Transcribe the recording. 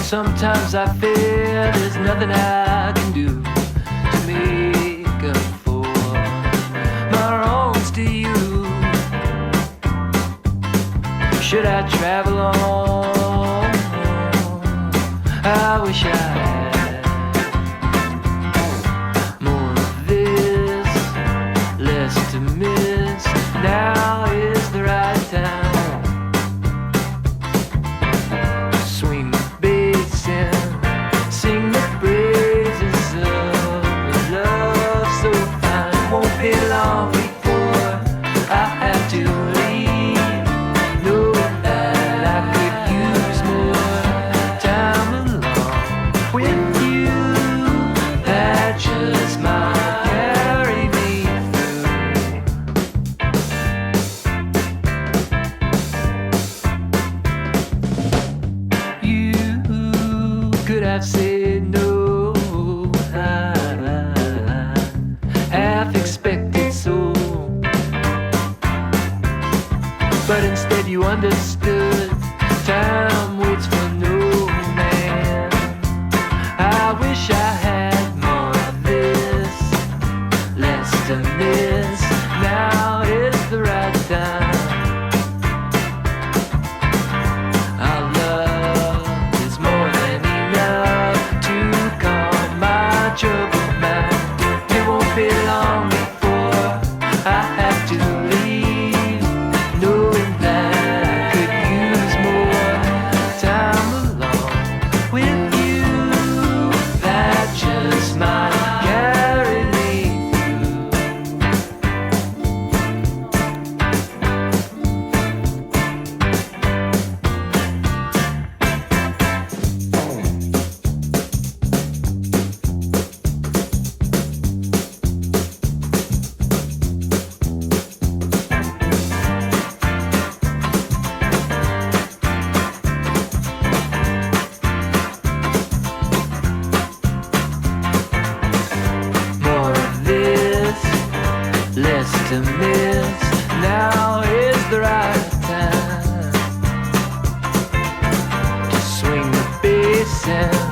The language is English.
Sometimes I fear there's nothing I can do to make up for my wrongs to you. Should I travel on? I wish I had more of this, less to miss. Now is the right time. Swing the bass and sing the praises of a love so fine. Won't be long before I have to leave, knowing that I could use more time alone with you. That just might carry me through. You could have said no, I half expected so, but instead you understood. Time waits for no man. I wish I had more of this, less to miss. Now is the right time. Our love is more than enough to calm my troubled mind. It won't be long before I have to leave, knowing that I could use more time alone with you. That just might carry me more of this, less to miss. Now is the right time to swing the bass and